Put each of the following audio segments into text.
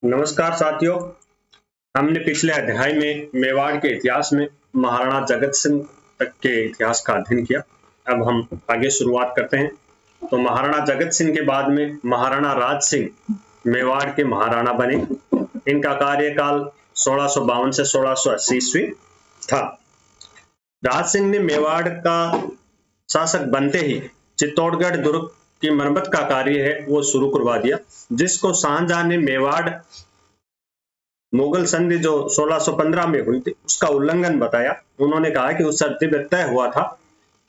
नमस्कार साथियों। हमने पिछले अध्याय में मेवाड़ के इतिहास में महाराणा जगत सिंह तक के इतिहास का अध्ययन किया। अब हम आगे शुरुआत करते हैं। तो महाराणा जगत सिंह के बाद में महाराणा राज सिंह मेवाड़ के महाराणा बने। इनका कार्यकाल 1652 से 1680 ईस्वी था। राज सिंह ने मेवाड़ का शासक बनते ही चित्तौड़गढ़ दुर्ग की मरम्मत का कार्य है वो शुरू करवा दिया, जिसको शाहजहां ने मेवाड़ मुगल संधि जो 1615 में हुई थी उसका उल्लंघन बताया। उन्होंने कहा कि उस संधि में तय हुआ था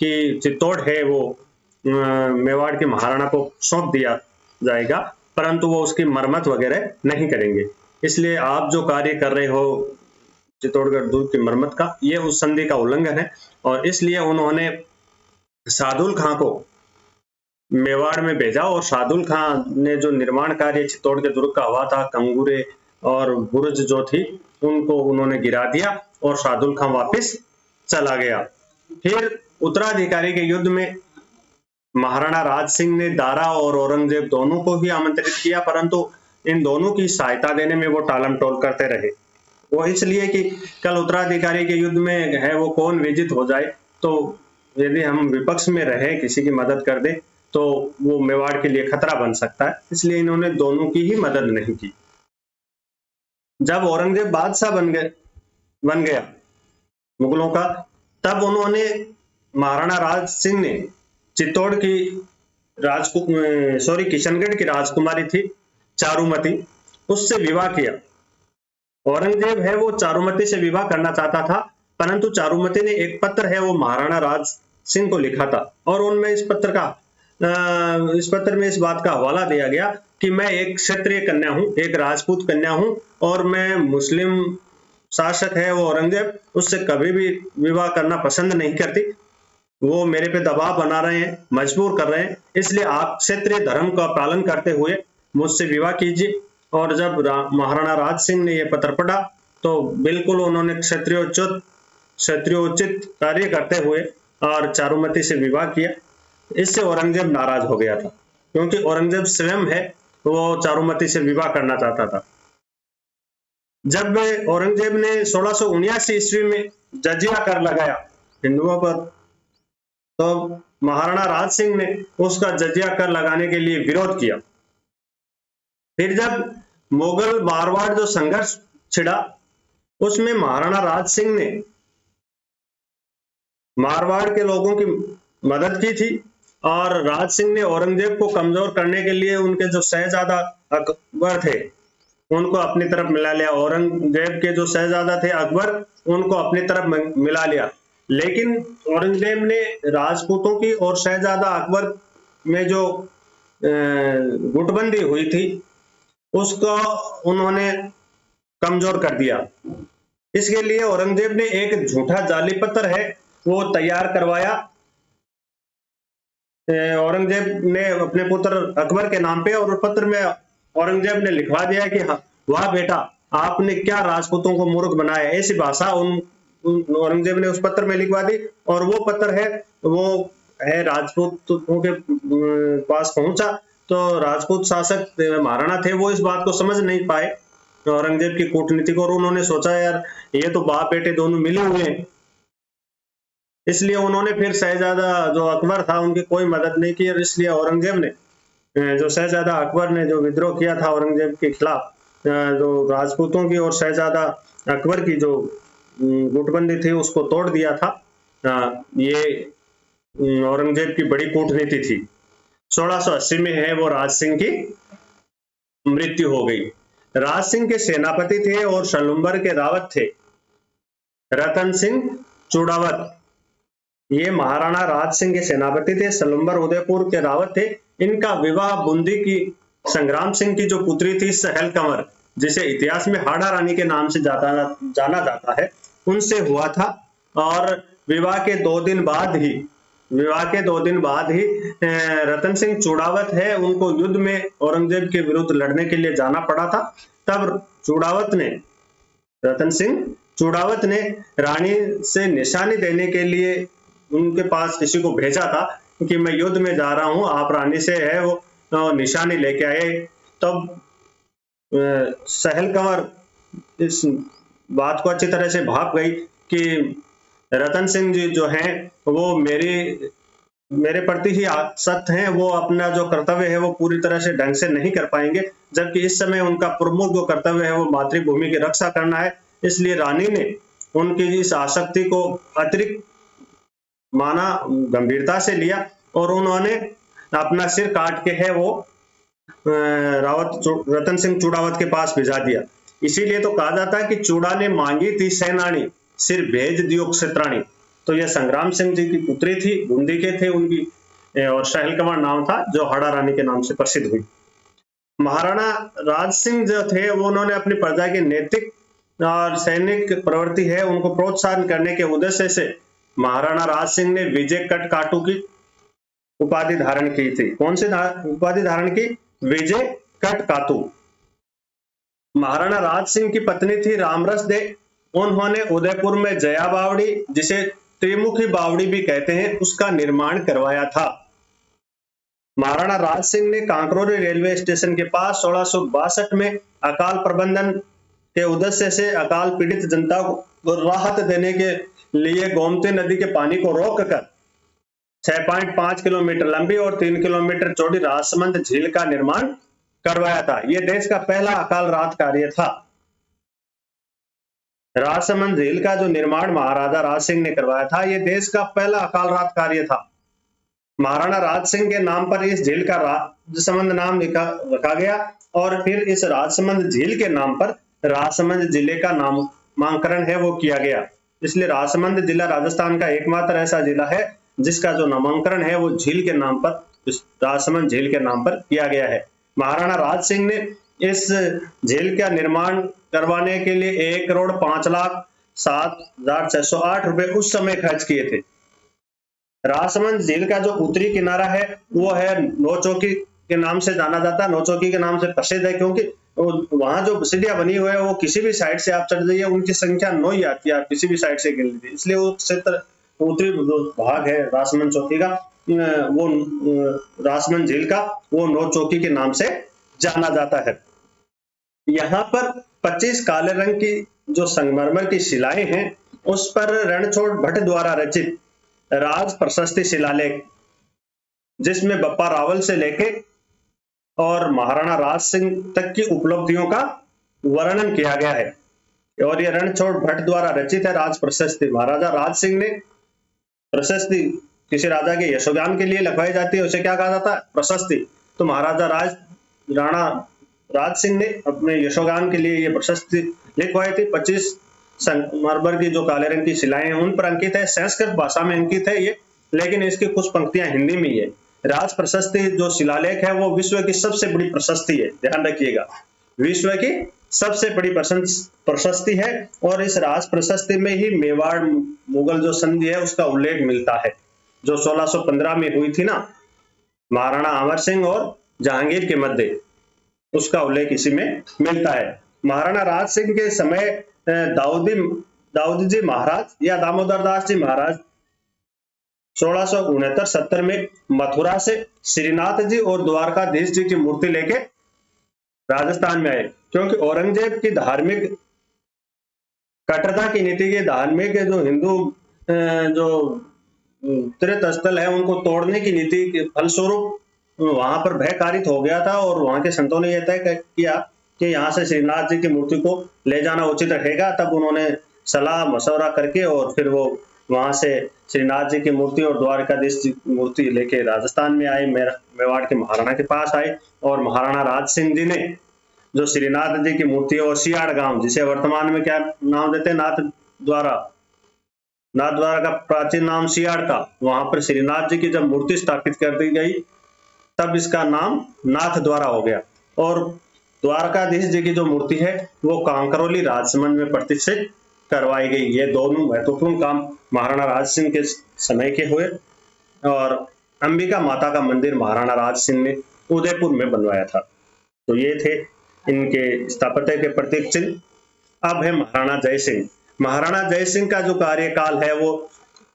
कि चित्तौड़ है वो मेवाड़ के महाराणा को सौंप दिया जाएगा, परंतु वो उसकी मरम्मत वगैरह नहीं करेंगे। इसलिए आप जो कार्य कर रहे हो चित्तौड़गढ़ दुर्ग की मरम्मत का, ये उस संधि का उल्लंघन है। और इसलिए उन्होंने शार्दुल खां को मेवाड़ में भेजा और शार्दुल खां ने जो निर्माण कार्य चित्तौड़ के दुर्ग का हुआ था, कंगूरे और बुर्ज जो थी उनको उन्होंने गिरा दिया और शार्दुल खां वापस चला गया। फिर उत्तराधिकारी के युद्ध में महाराणा राज सिंह ने दारा और औरंगजेब दोनों को भी आमंत्रित किया, परंतु इन दोनों की सहायता देने में वो टालमटोल करते रहे। वो इसलिए कि कल उत्तराधिकारी के युद्ध में है वो कौन विजित हो जाए, तो यदि हम विपक्ष में रहे किसी की मदद कर दे तो वो मेवाड़ के लिए खतरा बन सकता है। इसलिए इन्होंने दोनों की ही मदद नहीं की। जब औरंगजेब बादशाह बन गया मुगलों का, तब उन्होंने महाराणा राज सिंह ने चित्तौड़ की किशनगढ़ की राजकुमारी थी चारुमती, उससे विवाह किया। औरंगजेब है वो चारुमती से विवाह करना चाहता था, परंतु चारुमती ने एक पत्र है वो महाराणा राज सिंह को लिखा था और उनमें इस पत्र में इस बात का हवाला दिया गया कि मैं एक क्षत्रिय कन्या हूं, एक राजपूत कन्या हूं और मैं मुस्लिम शासक है वो औरंगजेब, उससे कभी भी विवाह करना पसंद नहीं करती। वो मेरे पे दबाव बना रहे हैं, मजबूर कर रहे हैं, इसलिए आप क्षत्रिय धर्म का पालन करते हुए मुझसे विवाह कीजिए। और जब महाराणा राज सिंह ने यह पत्र पढ़ा तो बिल्कुल उन्होंने क्षत्रियोचित कार्य करते हुए और चारुमती से विवाह किया। इससे औरंगजेब नाराज हो गया था, क्योंकि औरंगजेब स्वयं है वो चारुमती से विवाह करना चाहता था। जब औरंगजेब ने 1679 ईस्वी में जजिया कर लगाया हिंदुओं पर, तो महाराणा राज सिंह ने उसका जजिया कर लगाने के लिए विरोध किया। फिर जब मुगल मारवाड़ जो संघर्ष छिड़ा, उसमें महाराणा राज सिंह ने मारवाड़ के लोगों की मदद की थी और राज सिंह ने औरंगजेब को कमजोर करने के लिए उनके जो शहजादा अकबर थे उनको अपनी तरफ मिला लिया। औरंगजेब के जो शहजादा थे अकबर, उनको अपनी तरफ मिला लिया। लेकिन औरंगजेब ने राजपूतों की और शहजादा अकबर में जो गुटबंदी हुई थी उसको उन्होंने कमजोर कर दिया। इसके लिए औरंगजेब ने एक झूठा जाली पत्र है वो तैयार करवाया। औरंगजेब ने अपने पुत्र अकबर के नाम पे, और पत्र में औरंगजेब ने लिखवा दिया कि वाह बेटा, आपने क्या राजपूतों को मूर्ख बनाया। ऐसी भाषा औरंगजेब ने उस पत्र में लिखवा दी। और वो पत्र है वो है राजपूतों के पास पहुंचा, तो राजपूत शासक महाराणा थे वो इस बात को समझ नहीं पाए औरंगजेब की कूटनीति को, और उन्होंने सोचा यार ये तो बाप बेटे दोनों मिले हुए हैं। इसलिए उन्होंने फिर शहजादा जो अकबर था उनकी कोई मदद नहीं की। और इसलिए औरंगजेब ने जो शहजादा अकबर ने जो विद्रोह किया था औरंगजेब के खिलाफ, जो राजपूतों की और शहजादा अकबर की जो गुटबंदी थी उसको तोड़ दिया था। ये औरंगजेब की बड़ी कूटनीति थी। 1680 में है वो राज सिंह की मृत्यु हो गई। राज सिंह के सेनापति थे और सलुम्बर के रावत थे रतन सिंह चूड़ावत। ये महाराणा राज सिंह के सेनापति थे, सलुम्बर उदयपुर के रावत थे। इनका विवाह बूंदी की संग्राम सिंह की जो पुत्री थी सहल कंवर, जिसे इतिहास में हाड़ा रानी के नाम से जाना जाता है, उनसे हुआ था। और विवाह के 2 दिन बाद ही रतन सिंह चूड़ावत है उनको युद्ध में औरंगजेब के विरुद्ध लड़ने के लिए जाना पड़ा था। तब रतन सिंह चूड़ावत ने रानी से निशानी देने के लिए उनके पास किसी को भेजा था कि मैं युद्ध में जा रहा हूं, आप रानी से है वो निशानी लेके आए। तब सहल कंवर इस बात को अच्छी तरह से भाप गई कि रतन सिंह जी जो हैं वो मेरे प्रति ही आसक्त हैं, वो अपना जो कर्तव्य है वो पूरी तरह से ढंग से नहीं कर पाएंगे, जबकि इस समय उनका प्रमुख जो कर्तव्य है वो मातृभूमि की रक्षा करना है। इसलिए रानी ने उनकी इस आसक्ति को अतिरिक्त माना, गंभीरता से लिया और उन्होंने अपना सिर काट के है वो रतन सिंह चूड़ावत के पास भिजा दिया। इसीलिए तो कहा जाता है कि चूड़ा ने मांगी थी सेनानी, सिर भेज दियो क्षत्राणी। तो यह संग्राम सिंह जी की पुत्री थी, बूंदी के थे उनकी, और सहल कंवर नाम था, जो हाड़ा रानी के नाम से प्रसिद्ध हुई। महाराणा राज सिंह जो थे वो उन्होंने अपनी प्रजा की नैतिक और सैनिक प्रवृत्ति है उनको प्रोत्साहन करने के उद्देश्य से महाराणा राज सिंह ने विजय कटकाटू की उपाधि धारण की थी। कौन सी उपाधि धारण की? विजय कटकातू। महाराणा राज सिंह की पत्नी थी रामरस दे। उन्होंने उदयपुर में जया बावड़ी, जिसे त्रिमुखी बावड़ी भी कहते हैं, उसका निर्माण करवाया था। महाराणा राज सिंह ने कांकरोली रेलवे स्टेशन के पास 1662 में अकाल प्रबंधन के उद्देश्य से अकाल पीड़ित जनता को राहत देने के लिए गोमती नदी के पानी को रोककर 6.5 किलोमीटर लंबी और 3 किलोमीटर चौड़ी राजसमंद झील का निर्माण करवाया था। यह देश का पहला अकाल रात कार्य था। राजसमंद झील का जो निर्माण महाराजा राज सिंह ने करवाया था, यह देश का पहला अकाल रात कार्य था। महाराणा राज सिंह के नाम पर इस झील का राजसमंद नाम रखा गया और फिर इस राजसमंद झील के नाम पर राजसमंद जिले का नामकरण है वो किया गया। इसलिए राजसमंद जिला राजस्थान का एकमात्र ऐसा जिला है जिसका जो नामकरण है वो झील के नाम पर, राजसमंद झील के नाम पर किया गया है। महाराणा राज सिंह ने इस झील का निर्माण करवाने के लिए 1,05,07,608 रुपए उस समय खर्च किए थे। राजसमंद झील का जो उत्तरी किनारा है वो है नौचौकी के नाम से जाना जाता है। नौचौकी के नाम से प्रसिद्ध है क्योंकि वहां जो सीढ़ियां बनी हुई है वो किसी भी साइड से आप चढ़ जाइए, उनकी संख्या 9 ही आती है, आप किसी भी साइड से गिन लीजिए। इसलिए वो क्षेत्र उत्तरी भाग है राजसमंद चौकी का, वो राजसमंद झील का, वो नौचौकी के नाम से जाना जाता है। यहाँ पर 25 काले रंग की जो संगमरमर की शिलाएं हैं उस पर रणछोड़ भट्ट द्वारा रचित राज प्रशस्ति शिलालेख, जिसमें बप्पा रावल से लेके और महाराणा राज सिंह तक की उपलब्धियों का वर्णन किया गया है। और यह रणछोड़ भट्ट द्वारा रचित है राज प्रशस्ति। महाराजा राज सिंह ने प्रशस्ति किसी राजा के यशोगान के लिए लिखवाई जाती है, उसे क्या कहा जाता है? प्रशस्ति। तो महाराजा राणा राज सिंह ने अपने यशोगान के लिए ये प्रशस्ति लिखवाई थी। 25 संगमरमर की जो काले रंग की शिलाएं हैं उन पर अंकित है, संस्कृत भाषा में अंकित है ये, लेकिन इसकी कुछ पंक्तियां हिंदी में ही है। राज प्रशस्ति जो शिलालेख है वो विश्व की सबसे बड़ी प्रशस्ति है, ध्यान रखिएगा, विश्व की सबसे बड़ी प्रशस्ति है। और इस राज प्रशस्ति में ही मेवाड़ मुगल जो संधि है उसका उल्लेख मिलता है, जो 1615 में हुई थी ना, महाराणा अमर सिंह और जहांगीर के मध्य, उसका उल्लेख इसी में मिलता है। महाराणा राज सिंह के समय दाऊदी जी महाराज या दामोदर दास जी महाराज 1669-70 में मथुरा से श्रीनाथ जी और द्वारकाधीश जी की मूर्ति लेके राजस्थान में आए, क्योंकि औरंगजेब की धार्मिक कट्टरता की नीति के धार्मिक जो हिंदू जो तीर्थ स्थल है उनको तोड़ने की नीति के फलस्वरूप वहां पर भय कारित हो गया था और वहां के संतों ने यह तय किया कि यहाँ से श्रीनाथ जी की मूर्ति को ले जाना उचित रहेगा। तब उन्होंने सलाह मशवरा करके और फिर वो वहां से श्रीनाथ जी की मूर्ति और द्वारकाधीश जी की मूर्ति लेके राजस्थान में आए, मेवाड़ के महाराणा के पास आए। और महाराणा राज सिंह जी ने जो श्रीनाथ जी की मूर्ति और सियाड़ गांव, जिसे वर्तमान में क्या नाम देते हैं, नाथ द्वारा का प्राचीन नाम सियाड़ था, वहां पर श्रीनाथ जी की जब मूर्ति स्थापित कर दी गई तब इसका नाम नाथ द्वारा हो गया। और द्वारकाधीश जी की जो मूर्ति है वो कांकरोली राजसमंद में प्रतिष्ठित करवाई गई। ये दोनों महत्वपूर्ण काम महाराणा राज सिंह के समय के हुए। और अंबिका माता का मंदिर महाराणा राज सिंह ने उदयपुर में बनवाया था। तो ये थे इनके स्थापत्य के प्रतीक चिन्ह। अब है महाराणा जय सिंह। महाराणा जय सिंह का जो कार्यकाल है वो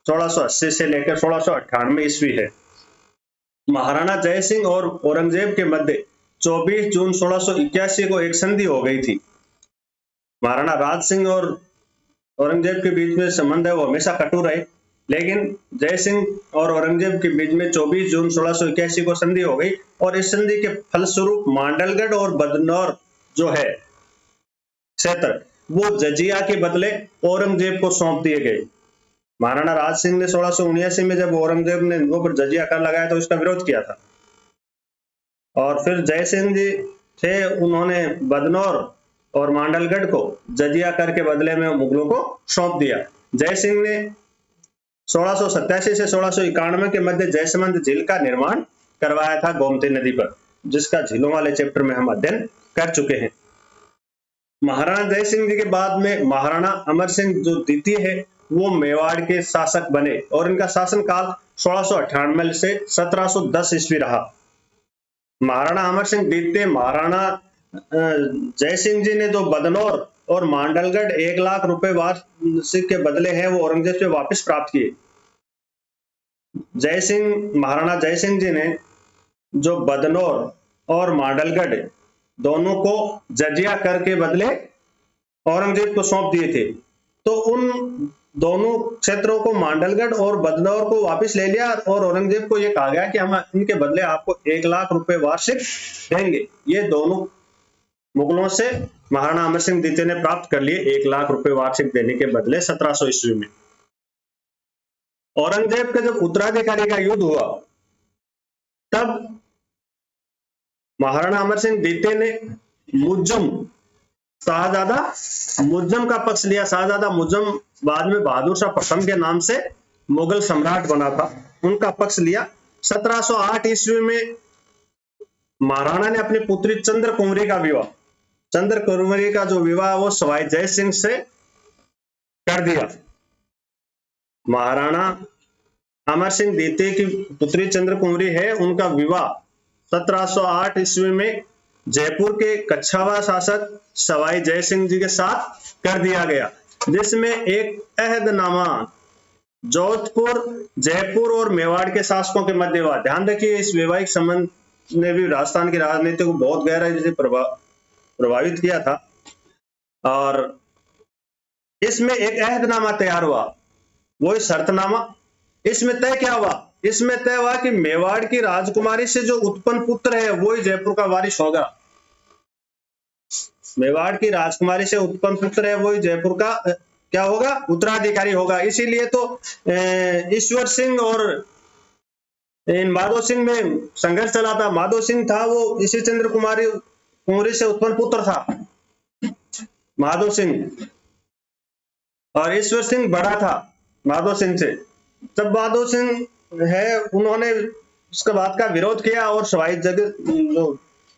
1680 से लेकर 1698 ईस्वी है। महाराणा जय सिंह और औरंगजेब के मध्य 24 जून 1681 को एक संधि हो गई थी। महाराणा राज सिंह और औरंगजेब के बीच में संबंध है वो हमेशा कटु रहे, लेकिन जय सिंह और औरंगजेब के बीच में 24 जून 1681 को संधि हो गई और इस संधि के फलस्वरूप मांडलगढ़ और बदनौर जो है क्षेत्र वो जजिया के बदले औरंगजेब को सौंप दिए गए। महाराणा राज सिंह ने 1679 में जब औरंगजेब ने इनको पर जजिया कर लगाया तो इसका विरोध किया था, और फिर जय सिंह जी थे, उन्होंने बदनौर और मांडलगढ़ को जजिया कर के बदले में मुगलों को सौंप दिया। जय सिंह ने 1687 से 1691 के मध्य जयसमंद झील का निर्माण करवाया था गोमती नदी पर, जिसका झीलों वाले चैप्टर में हम अध्ययन कर चुके हैं। महाराणा जय सिंह जी के बाद में महाराणा अमर सिंह जो द्वितीय है वो मेवाड़ के शासक बने और इनका शासन काल 1698 से 1710 ईस्वी रहा। महाराणा अमर सिंह द्वितीय महाराणा जय सिंह जी ने जो बदनौर और मांडलगढ़ 1 लाख रुपए वार्षिक के बदले हैं वो औरंगजेब से वापस प्राप्त किए। महाराणा जय सिंह जी ने जो बदनौर और मांडलगढ़ दोनों को जजिया कर के बदले औरंगजेब को सौंप दिए थे, तो उन दोनों क्षेत्रों को मांडलगढ़ और बदनौर को वापस ले लिया और औरंगजेब को यह कहा गया कि हम इनके बदले आपको 1 लाख रुपए वार्षिक देंगे। ये दोनों मुगलों से महाराणा अमर सिंह द्वितीय ने प्राप्त कर लिए 1 लाख रुपए वार्षिक देने के बदले 1700 ईस्वी में। औरंगजेब का जब उत्तराधिकारी का युद्ध हुआ तब महाराणा अमर सिंह द्वितीय ने शाहजादा मुज्जम का पक्ष लिया। शाहजादा मुज्जम बाद में बहादुर शाह प्रथम के नाम से मुगल सम्राट बना था, उनका पक्ष लिया। 1708 ईस्वी में महाराणा ने अपनी पुत्री चंद्र कुंवरी का जो विवाह वो सवाई जय सिंह से कर दिया। महाराणा अमर सिंह द्वितीय की पुत्री चंद्र कुंवरी है, उनका विवाह 1708 ईस्वी में जयपुर के कच्छावा शासक सवाई जय सिंह जी के साथ कर दिया गया, जिसमें एक अहदनामा जोधपुर, जयपुर और मेवाड़ के शासकों के मध्य हुआ। ध्यान रखिए, इस वैवाहिक संबंध ने भी राजस्थान की राजनीति को बहुत गहराई से प्रभावित किया था और इसमें एक अहदनामा तैयार हुआ, वो शर्तनामा। इसमें तय क्या हुआ? इसमें तय हुआ कि मेवाड़ की राजकुमारी से जो उत्पन्न पुत्र है वही जयपुर का वारिस होगा। मेवाड़ की राजकुमारी से उत्पन्न पुत्र है वही जयपुर का क्या होगा? उत्तराधिकारी होगा। इसीलिए तो ईश्वर सिंह और इन माधो सिंह में संघर्ष चला था। माधो सिंह था वो इसी चंद्र कुंवरी से उत्पन्न पुत्र था, माधो सिंह, और ईश्वर सिंह बड़ा था माधो सिंह से। जब माधो सिंह है उन्होंने उसके बात का विरोध किया और सवाई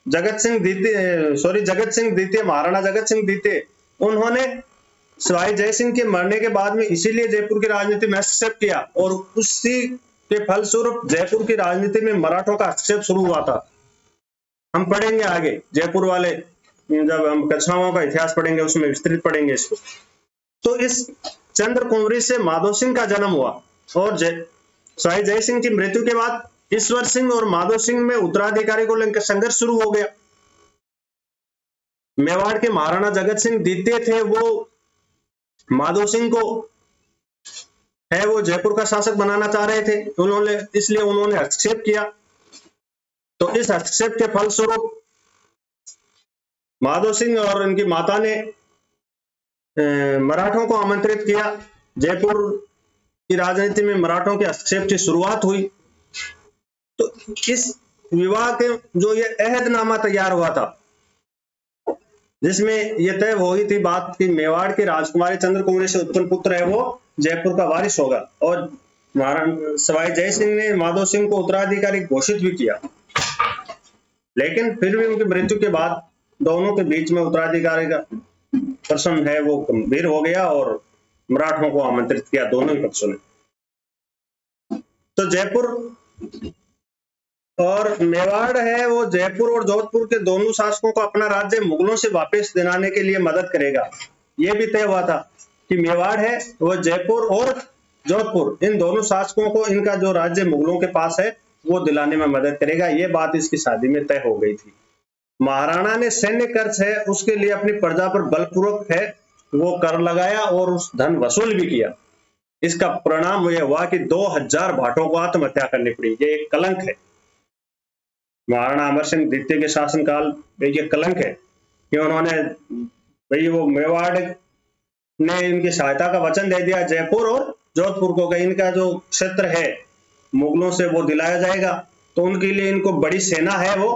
जगत सिंह द्वितीय महाराणा जगत सिंह द्वितीय उन्होंने सवाई जय सिंह के मरने के बाद में इसीलिए जयपुर की राजनीति में हस्तक्षेप किया और उसी के फलस्वरूप जयपुर की राजनीति में मराठों का हस्तक्षेप शुरू हुआ था। हम पढ़ेंगे आगे जयपुर वाले, जब हम कच्छावाओं का इतिहास पढ़ेंगे उसमें विस्तृत पढ़ेंगे इसको। तो इस चंद्र कुंवरी से माधो सिंह का जन्म हुआ और सवाई जय सिंह की मृत्यु के बाद ईश्वर सिंह और माधो सिंह में उत्तराधिकारी को लेकर संघर्ष शुरू हो गया। मेवाड़ के महाराणा जगत सिंह द्वितीय थे, वो माधो सिंह को है वो जयपुर का शासक बनाना चाह रहे थे, इसलिए उन्होंने हस्तक्षेप किया। तो इस हस्तक्षेप के फलस्वरूप माधो सिंह और उनकी माता ने मराठों को आमंत्रित किया। जयपुर की राजनीति में मराठों के हस्तक्षेप की शुरुआत हुई। तो इस विवाह के जो ये अहदनामा तैयार हुआ था जिसमें यह तय हुई थी बात कि मेवाड़ की राजकुमारी चंद्र कुंवरी से उत्पन्न पुत्र है वो जयपुर का वारिस होगा, और सवाई जय सिंह ने माधो सिंह को उत्तराधिकारी घोषित भी किया। लेकिन फिर भी उनकी मृत्यु के बाद दोनों के बीच में उत्तराधिकारी का प्रश्न है वो गंभीर हो गया और मराठों को आमंत्रित किया दोनों ही पक्षों ने। तो जयपुर और मेवाड़ है वो जयपुर और जोधपुर के दोनों शासकों को अपना राज्य मुगलों से वापस दिलाने के लिए मदद करेगा। यह भी तय हुआ था कि मेवाड़ है वो जयपुर और जोधपुर इन दोनों शासकों को इनका जो राज्य मुगलों के पास है वो दिलाने में मदद करेगा। ये बात इसकी शादी में तय हो गई थी। महाराणा ने सैन्य खर्च है उसके लिए अपनी प्रजा पर बलपूर्वक है वो कर लगाया और उस धन वसूल भी किया। इसका परिणाम यह हुआ कि 2000 भाटों को आत्महत्या करनी पड़ी। ये एक कलंक है। महाराणा अमर सिंह द्वितीय के शासनकाल में ये कलंक है कि उन्होंने भाई वो मेवाड़ ने इनकी सहायता का वचन दे दिया, जयपुर और जोधपुर को कि इनका जो क्षेत्र है मुगलों से वो दिलाया जाएगा, तो उनके लिए इनको बड़ी सेना है वो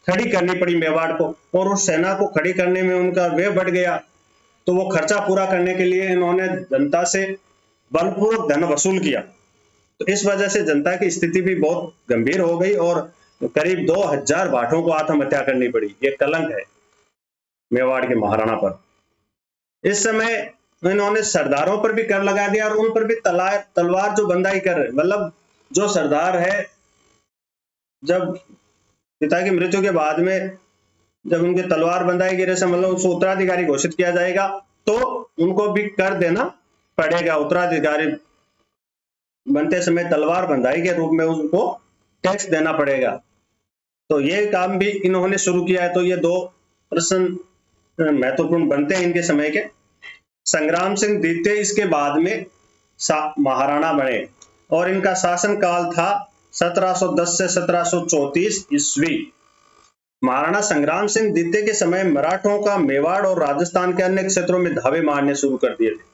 खड़ी करनी पड़ी मेवाड़ को, और उस सेना को खड़ी करने में उनका व्यय बढ़ गया। तो वो खर्चा पूरा करने के लिए इन्होंने जनता से बलपूर्वक धन वसूल किया। तो इस वजह से जनता की स्थिति भी बहुत गंभीर हो गई और करीब 2000 भाटों को आत्महत्या करनी पड़ी। ये कलंक है मेवाड़ के महाराणा पर। इस समय इन्होंने सरदारों पर भी कर लगा दिया और उन पर भी तलवार जो बंदाई कर रहे, मतलब जो सरदार है जब पिता की मृत्यु के बाद में जब उनके तलवार बंदाई गिरे से मतलब उसको उत्तराधिकारी घोषित किया जाएगा तो उनको भी कर देना पड़ेगा। उत्तराधिकारी बनते समय तलवार बंदाई के रूप में उनको टैक्स देना पड़ेगा। तो ये काम भी इन्होंने शुरू किया है। तो ये दो प्रश्न महत्वपूर्ण बनते हैं इनके समय के। संग्राम सिंह द्वितीय इसके बाद में महाराणा बने और इनका शासन काल था 1710 से 1734 ईस्वी। महाराणा संग्राम सिंह द्वितीय के समय मराठों का मेवाड़ और राजस्थान के अन्य क्षेत्रों में धावे मारने शुरू कर दिए थे।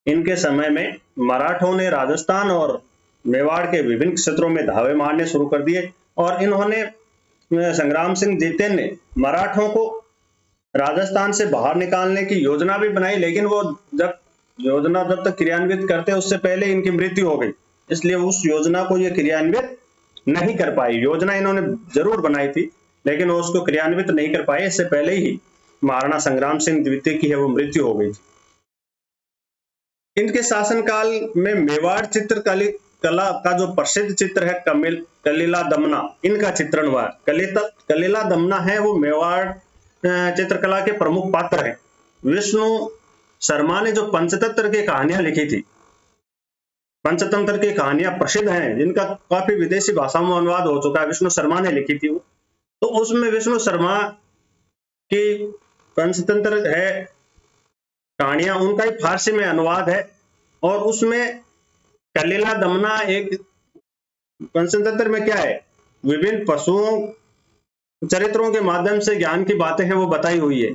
इनके समय में मराठों ने राजस्थान और मेवाड़ के विभिन्न क्षेत्रों में धावे मारने शुरू कर दिए और इन्होंने संग्राम सिंह द्वितीय ने मराठों को राजस्थान से बाहर निकालने की योजना भी बनाई, लेकिन वो जब तक क्रियान्वित करते उससे पहले इनकी मृत्यु हो गई, इसलिए उस योजना को ये क्रियान्वित नहीं कर पाई। योजना इन्होंने जरूर बनाई थी लेकिन वो उसको क्रियान्वित नहीं कर पाए। इससे पहले ही महाराणा संग्राम सिंह द्वितीय की है वो मृत्यु हो गई थी। इनके शासनकाल में मेवाड़ चित्रकला का जो प्रसिद्ध चित्र है कलिला दमना, इनका चित्रण हुआ। कलिला दमना है वो मेवाड़ चित्रकला के प्रमुख पात्र हैं। विष्णु शर्मा ने जो पंचतंत्र की कहानियां लिखी थी, पंचतंत्र की कहानियां प्रसिद्ध हैं जिनका काफी विदेशी भाषाओं में अनुवाद हो चुका है, विष्णु शर्मा ने लिखी थी वो। तो उसमें विष्णु शर्मा की पंचतंत्र है कहानियां, उनका ही फारसी में अनुवाद है और उसमें कलिला दमना एक पंचतंत्र में क्या है, विभिन्न पशुओं चरित्रों के माध्यम से ज्ञान की बातें हैं वो बताई हुई है।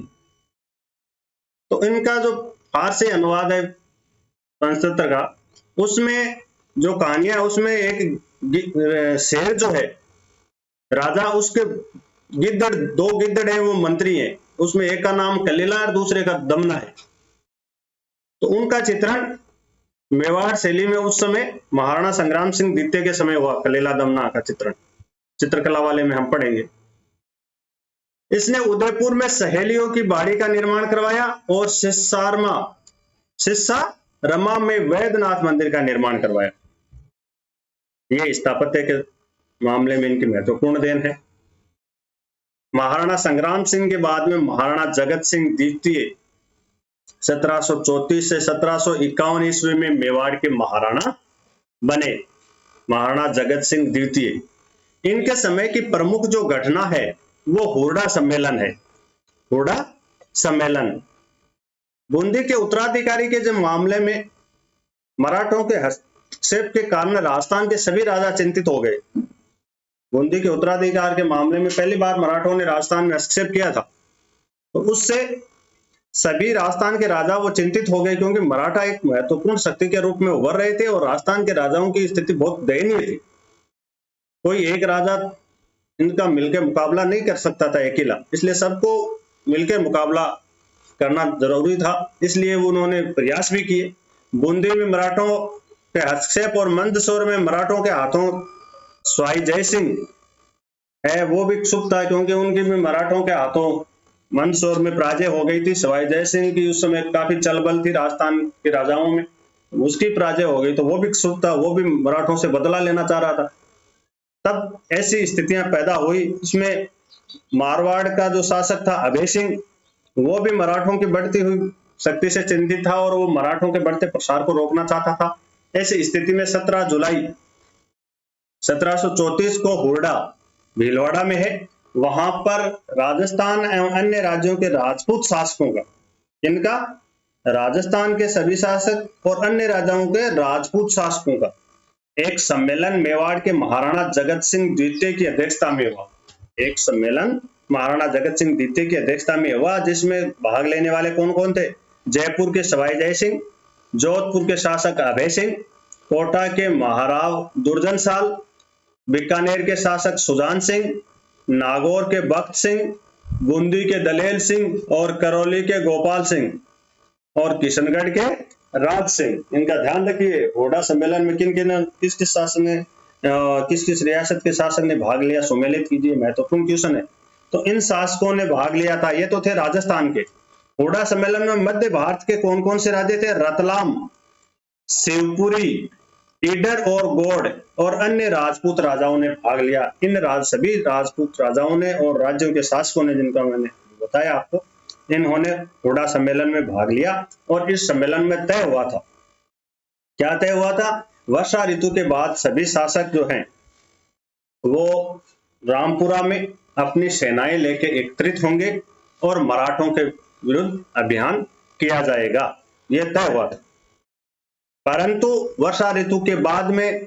तो इनका जो फारसी अनुवाद है पंचतंत्र का, उसमें जो कहानियां उसमें एक शेर जो है राजा, उसके गिद्दड़, दो गिद्दड़ हैं वो मंत्री हैं, उसमें एक का नाम कलिला और दूसरे का दमना है। तो उनका चित्रण मेवाड़ शैली में उस समय महाराणा संग्राम सिंह द्वितीय के समय हुआ। कलिला दमना का चित्रण चित्रकला वाले में हम पढ़ेंगे। इसने उदयपुर में सहेलियों की बाड़ी का निर्माण करवाया और सिस्सारमा में वैद्यनाथ मंदिर का निर्माण करवाया। ये स्थापत्य के मामले में इनकी महत्वपूर्ण देन है। महाराणा संग्राम सिंह के बाद में महाराणा जगत सिंह द्वितीय 1734 से 1751 ईस्वी में मेवाड़ के महाराणा बने। महाराणा जगत सिंह द्वितीय, इनके समय की प्रमुख जो घटना है वो हुरडा सम्मेलन है। हुरडा सम्मेलन बूंदी के उत्तराधिकारी के जो मामले में मराठों के हस्तक्षेप के कारण राजस्थान के सभी राजा चिंतित हो गए। बूंदी के उत्तराधिकार के मामले में पहली बार मराठों ने राजस्थान में हस्तक्षेप किया था, तो उससे सभी राजस्थान के राजा वो चिंतित हो गए क्योंकि मराठा एक महत्वपूर्ण शक्ति के रूप में उभर रहे थे और राजस्थान के राजाओं की स्थिति बहुत दयनीय थी। कोई एक राजा इनका मिलकर मुकाबला नहीं कर सकता था अकेला, इसलिए सबको मिलकर मुकाबला करना जरूरी था। इसलिए उन्होंने प्रयास भी किए। बूंदी में मराठों के हस्तक्षेप और मंदसौर में मराठों के हाथों स्वाई जय सिंह है वो भी क्षुब्ध था क्योंकि उनकी भी मराठों के हाथों मंदसौर में पराजय हो गई थी। सवाई जय सिंह की उस समय काफी चलबल थी राजस्थान के राजाओं में, उसकी पराजय हो गई तो वो भी क्षुब्ध था, वो भी मराठों से बदला लेना चाह रहा था। तब ऐसी स्थितियां पैदा हुई। इसमें मारवाड़ का जो शासक था अभय सिंह, वो भी मराठों की बढ़ती हुई शक्ति से चिंतित था और वो मराठों के बढ़ते प्रसार को रोकना चाहता था। ऐसी स्थिति में 17 जुलाई 1734 को हुरडा भीलवाड़ा में है, वहां पर राजस्थान एवं अन्य राज्यों के राजपूत शासकों का, इनका राजस्थान के सभी शासक और अन्य राज्यों के राजपूत शासकों का एक सम्मेलन मेवाड़ के महाराणा जगत सिंह द्वितीय की अध्यक्षता में हुआ। एक सम्मेलन महाराणा जगत सिंह द्वितीय की अध्यक्षता में हुआ, जिसमें भाग लेने वाले कौन कौन थे? जयपुर के सवाई जय सिंह, जोधपुर के शासक अभय सिंह, कोटा के महाराव दुर्जन साल, बीकानेर के शासक सुजान सिंह, नागौर के बख्त सिंह, बूंदी के दलेल सिंह और करौली के गोपाल सिंह और किशनगढ़ के राज सिंह। इनका ध्यान रखिए, ओडा सम्मेलन में किन किन किस किस शासन ने किस किस रियासत के शासक ने भाग लिया, सुमेलित कीजिए, महत्वपूर्ण क्वेश्चन है। तो इन शासकों ने भाग लिया था, ये तो थे राजस्थान के। ओडा सम्मेलन में मध्य भारत के कौन कौन से राज्य थे? रतलाम, शिवपुरी, ईडर और गौड़ और अन्य राजपूत राजाओं ने भाग लिया। इन सभी राजपूत राजाओं ने और राज्यों के शासकों ने, जिनका मैंने बताया आपको, इन्होंने ओडा सम्मेलन में भाग लिया। और इस सम्मेलन में तय हुआ था, क्या तय हुआ था? वर्षा ऋतु के बाद सभी शासक जो हैं वो रामपुरा में अपनी सेनाएं लेके एकत्रित होंगे और मराठों के विरुद्ध अभियान किया जाएगा, यह तय हुआ था। परंतु वर्षा ऋतु के बाद में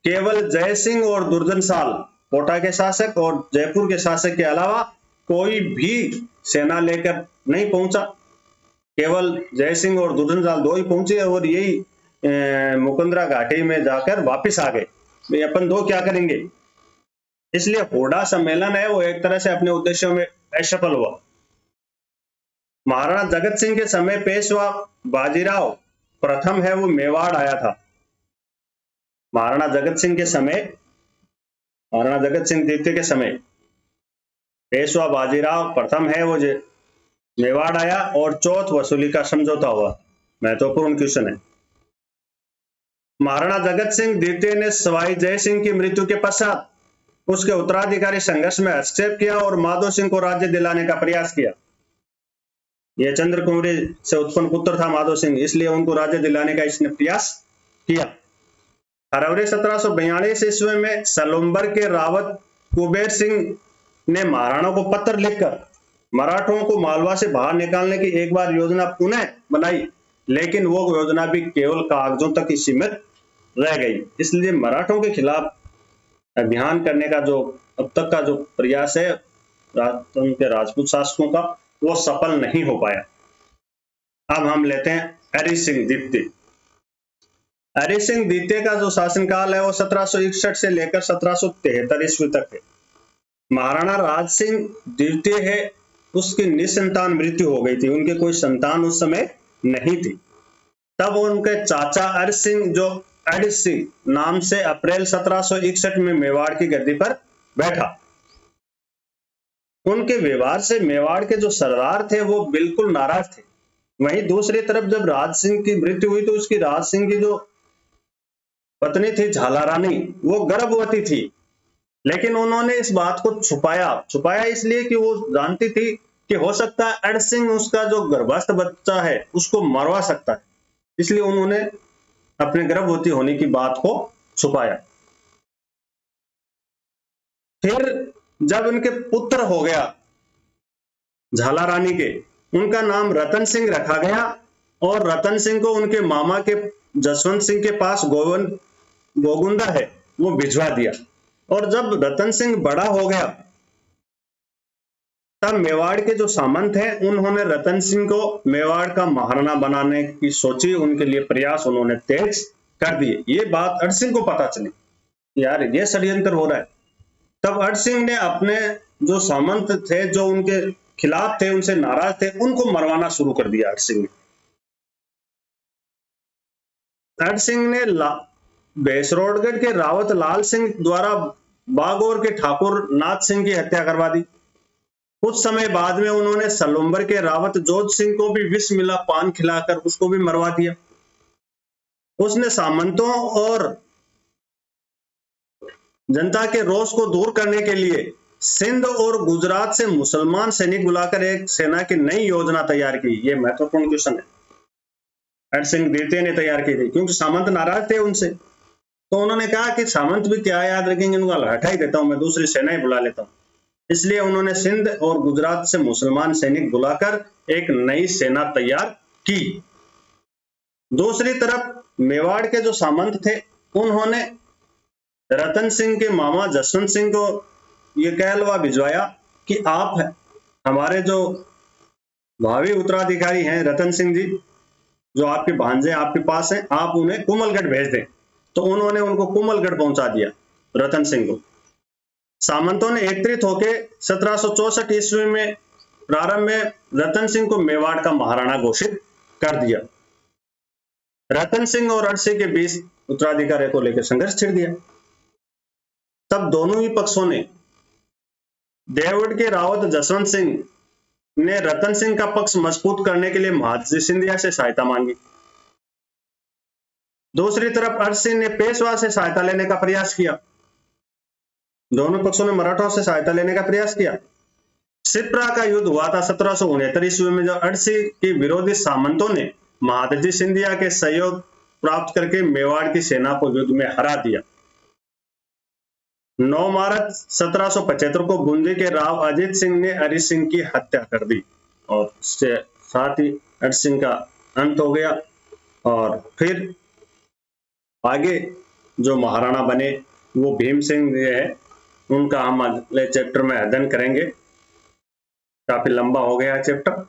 केवल जय सिंह और दुर्जन साल, कोटा के शासक और जयपुर के शासक के अलावा कोई भी सेना लेकर नहीं पहुंचा। केवल जय सिंह और दुर्जन साल दो ही पहुंचे और यही मुकुंदरा घाटी में जाकर वापिस आ गए। अपन दो क्या करेंगे? इसलिए ओडा सम्मेलन है वो एक तरह से अपने उद्देश्यों में असफल हुआ। महाराणा जगत सिंह के समय पेशवा बाजीराव प्रथम है वो मेवाड़ आया था। महाराणा जगत सिंह के समय, महाराणा जगत सिंह द्वितीय के समय पेशवा बाजीराव प्रथम है वो मेवाड़ आया और चौथ वसूली का समझौता हुआ। महत्वपूर्ण क्वेश्चन है। महाराणा जगत सिंह द्वितीय ने सवाई जय सिंह की मृत्यु के पश्चात उसके उत्तराधिकारी संघर्ष में हस्तक्षेप किया और माधो सिंह को राज्य दिलाने का प्रयास किया। यह चंद्र कुंवरी से उत्पन्न पुत्र था माधो सिंह, इसलिए उनको राज्य दिलाने का इसने प्रयास किया। फरवरी 1742 ईस्वी में सलुम्बर के रावत कुबेर सिंह ने महाराणा को पत्र लिखकर मराठों को मालवा से बाहर निकालने की एक बार योजना पुनः बनाई, लेकिन वो योजना भी केवल कागजों तक ही सीमित रह गई। इसलिए मराठों के खिलाफ अभियान करने का जो अब तक का जो प्रयास है उनके राजपूत शासकों का, वो सफल नहीं हो पाया। अब हम लेते हैं हरि सिंह द्वितीय। हरि सिंह द्वितीय का जो शासनकाल है वो 1761 से लेकर 1773 ईस्वी तक है। महाराणा राज सिंह द्वितीय है, उसकी निसंतान मृत्यु हो गई थी, उनके कोई संतान उस समय नहीं थी। तब उनके चाचा अर सिंह जो अड़ सिंह नाम से अप्रैल 1761 में मेवाड़ की गद्दी पर बैठा। उनके व्यवहार से मेवाड़ के जो सरदार थे वो बिल्कुल नाराज थे। वहीं दूसरी तरफ जब राज सिंह की मृत्यु हुई तो उसकी राज सिंह की जो पत्नी थी झाला रानी, वो गर्भवती थी, लेकिन उन्होंने इस बात को छुपाया इसलिए कि वो जानती थी कि हो सकता है अड़ सिंह उसका जो गर्भस्थ बच्चा है उसको मरवा सकता है, इसलिए उन्होंने अपने गर्भवती होने की बात को छुपाया। फिर जब उनके पुत्र हो गया झाला रानी के, उनका नाम रतन सिंह रखा गया और रतन सिंह को उनके मामा के जसवंत सिंह के पास गोगुंदा है वो भिजवा दिया। और जब रतन सिंह बड़ा हो गया तब मेवाड़ के जो सामंत हैं उन्होंने रतन सिंह को मेवाड़ का महाराणा बनाने की सोची, उनके लिए प्रयास उन्होंने तेज कर दिए। ये बात अड़ सिंह को पता चली, यार ये षड्यंत्र हो रहा है। तब अड़ सिंह ने अपने जो सामंत थे जो उनके खिलाफ थे, उनसे नाराज थे, उनको मरवाना शुरू कर दिया। अड़ सिंह ने भैंसरोडगढ़ के रावत लाल सिंह द्वारा बागौर के ठाकुर नाथ सिंह की हत्या करवा दी। कुछ समय बाद में उन्होंने सलुम्बर के रावत जोध सिंह को भी विष मिला पान खिलाकर उसको भी मरवा दिया। उसने सामंतों और जनता के रोष को दूर करने के लिए सिंध और गुजरात से मुसलमान सैनिक बुलाकर एक सेना की नई योजना तैयार की। ये महत्वपूर्ण क्वेश्चन है। अड़ सिंह द्वितीय ने तैयार की थी क्योंकि सामंत नाराज थे उनसे, तो उन्होंने कहा कि सामंत भी क्या याद रखेंगे, उनका हटा ही देता हूं, मैं दूसरी सेनाएं बुला लेता हूं। इसलिए उन्होंने सिंध और गुजरात से मुसलमान सैनिक बुलाकर एक नई सेना तैयार की। दूसरी तरफ मेवाड़ के जो सामंत थे, उन्होंने रतन सिंह के मामा जसवंत सिंह को ये कहलवा भिजवाया कि आप हमारे जो भावी उत्तराधिकारी हैं रतन सिंह जी, जो आपके भांजे आपके पास हैं, आप उन्हें कुमलगढ़ भेज दें। तो उन्होंने उनको कुमलगढ़ पहुंचा दिया रतन सिंह को। सामंतों ने एकत्रित होकर 1764 ईस्वी में प्रारंभ में रतन सिंह को मेवाड़ का महाराणा घोषित कर दिया। रतन सिंह और अरसी के बीच उत्तराधिकारी को लेकर संघर्ष छिड़ गया। तब दोनों ही पक्षों ने, देवगढ़ के रावत जसवंत सिंह ने रतन सिंह का पक्ष मजबूत करने के लिए महादजी सिंधिया से सहायता मांगी। दूसरी तरफ अरसी ने पेशवा से सहायता लेने का प्रयास किया। दोनों पक्षों ने मराठों से सहायता लेने का प्रयास किया। सिप्रा का युद्ध हुआ था 1769 ईस्वी में, जो अरसी के विरोधी सामंतों ने महादजी सिंधिया के सहयोग प्राप्त करके मेवाड़ की सेना को युद्ध में हरा दिया। 9 मार्च 1775 को बूंदी के राव अजीत सिंह ने अरिज सिंह की हत्या कर दी और इससे साथ ही अरिज सिंह का अंत हो गया। और फिर आगे जो महाराणा बने वो भीम सिंह है, उनका हम अगले चैप्टर में अध्ययन करेंगे। काफी लंबा हो गया चैप्टर।